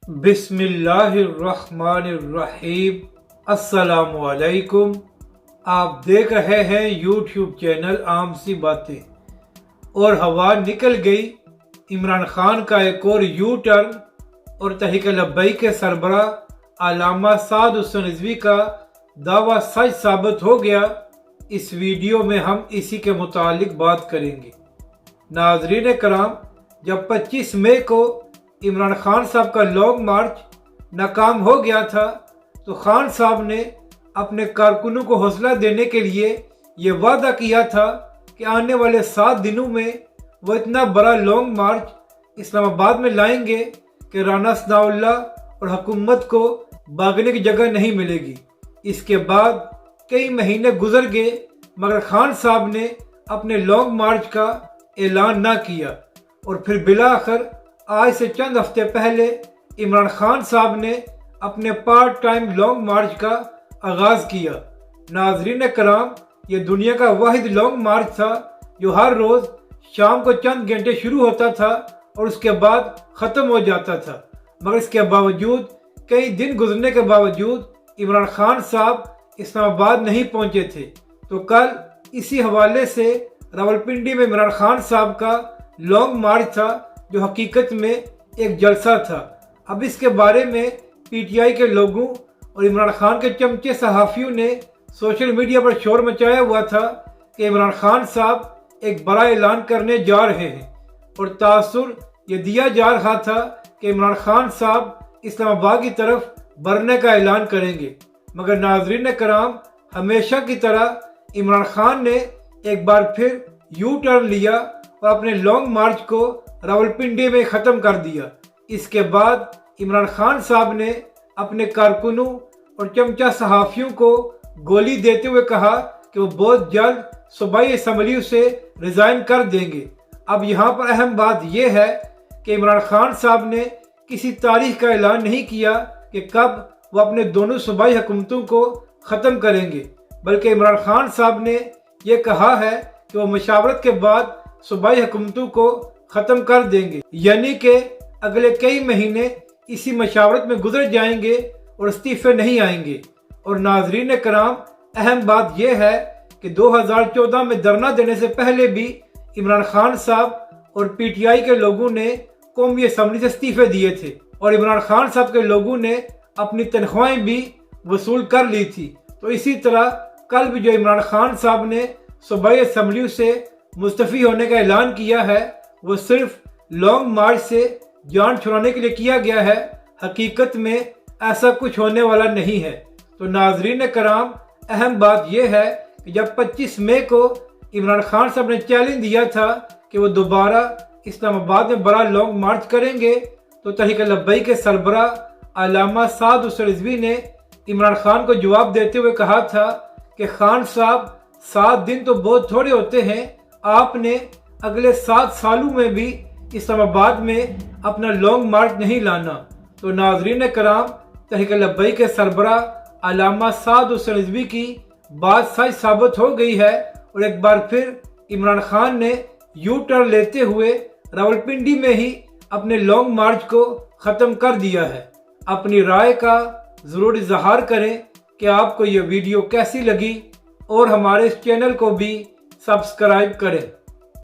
بسم اللہ الرحمن الرحیم۔ السلام علیکم۔ آپ دیکھ رہے ہیں یوٹیوب چینل عام سی باتیں۔ اور ہوا نکل گئی، عمران خان کا ایک اور یو ٹرن اور تحریک لبیک کے سربراہ علامہ سعد حسین رضوی کا دعویٰ سچ ثابت ہو گیا۔ اس ویڈیو میں ہم اسی کے متعلق بات کریں گے۔ ناظرین کرام، جب 25 مئی کو عمران خان صاحب کا لانگ مارچ ناکام ہو گیا تھا تو خان صاحب نے اپنے کارکنوں کو حوصلہ دینے کے لیے یہ وعدہ کیا تھا کہ آنے والے 7 دنوں میں وہ اتنا بڑا لانگ مارچ اسلام آباد میں لائیں گے کہ رانا ثناء اللہ اور حکومت کو بھاگنے کی جگہ نہیں ملے گی۔ اس کے بعد کئی مہینے گزر گئے مگر خان صاحب نے اپنے لانگ مارچ کا اعلان نہ کیا، اور پھر بالآخر آج سے چند ہفتے پہلے عمران خان صاحب نے اپنے پارٹ ٹائم لانگ مارچ کا آغاز کیا۔ ناظرین کرام، یہ دنیا کا واحد لانگ مارچ تھا جو ہر روز شام کو چند گھنٹے شروع ہوتا تھا اور اس کے بعد ختم ہو جاتا تھا، مگر اس کے باوجود کئی دن گزرنے کے باوجود عمران خان صاحب اسلام آباد نہیں پہنچے تھے۔ تو کل اسی حوالے سے راولپنڈی میں عمران خان صاحب کا لانگ مارچ تھا جو حقیقت میں ایک جلسہ تھا۔ اب اس کے بارے میں پی ٹی آئی کے لوگوں اور عمران خان کے چمچے صحافیوں نے سوشل میڈیا پر شور مچایا ہوا تھا کہ عمران خان صاحب ایک بڑا اعلان کرنے جا رہے ہیں، اور تاثر یہ دیا جا رہا تھا کہ عمران خان صاحب اسلام آباد کی طرف بڑھنے کا اعلان کریں گے۔ مگر ناظرین کرام، ہمیشہ کی طرح عمران خان نے ایک بار پھر یو ٹرن لیا اور اپنے لانگ مارچ کو راولپنڈی میں ختم کر دیا۔ اس کے بعد عمران خان صاحب نے اپنے کارکنوں اور چمچہ صحافیوں کو گولی دیتے ہوئے کہا کہ وہ بہت جلد صوبائی اسمبلی سے ریزائن کر دیں گے۔ اب یہاں پر اہم بات یہ ہے کہ عمران خان صاحب نے کسی تاریخ کا اعلان نہیں کیا کہ کب وہ اپنے دونوں صوبائی حکومتوں کو ختم کریں گے، بلکہ عمران خان صاحب نے یہ کہا ہے کہ وہ مشاورت کے بعد صوبائی حکومتوں کو ختم کر دیں گے، یعنی کہ اگلے کئی مہینے اسی مشاورت میں گزر جائیں گے اور استعفے نہیں آئیں گے۔ اور ناظرین کرام، اہم بات یہ ہے کہ 2014 میں دھرنا دینے سے پہلے بھی عمران خان صاحب اور پی ٹی آئی کے لوگوں نے قومی اسمبلی سے استعفے دیے تھے، اور عمران خان صاحب کے لوگوں نے اپنی تنخواہیں بھی وصول کر لی تھی۔ تو اسی طرح کل بھی جو عمران خان صاحب نے صوبائی اسمبلیوں سے مستعفی ہونے کا اعلان کیا ہے وہ صرف لانگ مارچ سے جان چھڑانے کے لیے کیا گیا ہے۔ حقیقت میں ایسا کچھ ہونے والا نہیں ہے۔ تو ناظرین کرام، اہم بات یہ ہے کہ جب 25 مئی کو عمران خان صاحب نے چیلنج دیا تھا کہ وہ دوبارہ اسلام آباد میں بڑا لانگ مارچ کریں گے، تو تحریک لبیک کے سربراہ علامہ سعد حسین رضوی نے عمران خان کو جواب دیتے ہوئے کہا تھا کہ خان صاحب، 7 دن تو بہت تھوڑے ہوتے ہیں، آپ نے اگلے 7 سالوں میں بھی اسلام آباد میں اپنا لانگ مارچ نہیں لانا۔ تو ناظرین کرام، تحریک لبیک کے سربراہ علامہ سعد حسین رضوی کی بات سچ ثابت ہو گئی ہے، اور ایک بار پھر عمران خان نے یو ٹرن لیتے ہوئے راولپنڈی میں ہی اپنے لانگ مارچ کو ختم کر دیا ہے۔ اپنی رائے کا ضرور اظہار کریں کہ آپ کو یہ ویڈیو کیسی لگی، اور ہمارے اس چینل کو بھی سبسکرائب کریں۔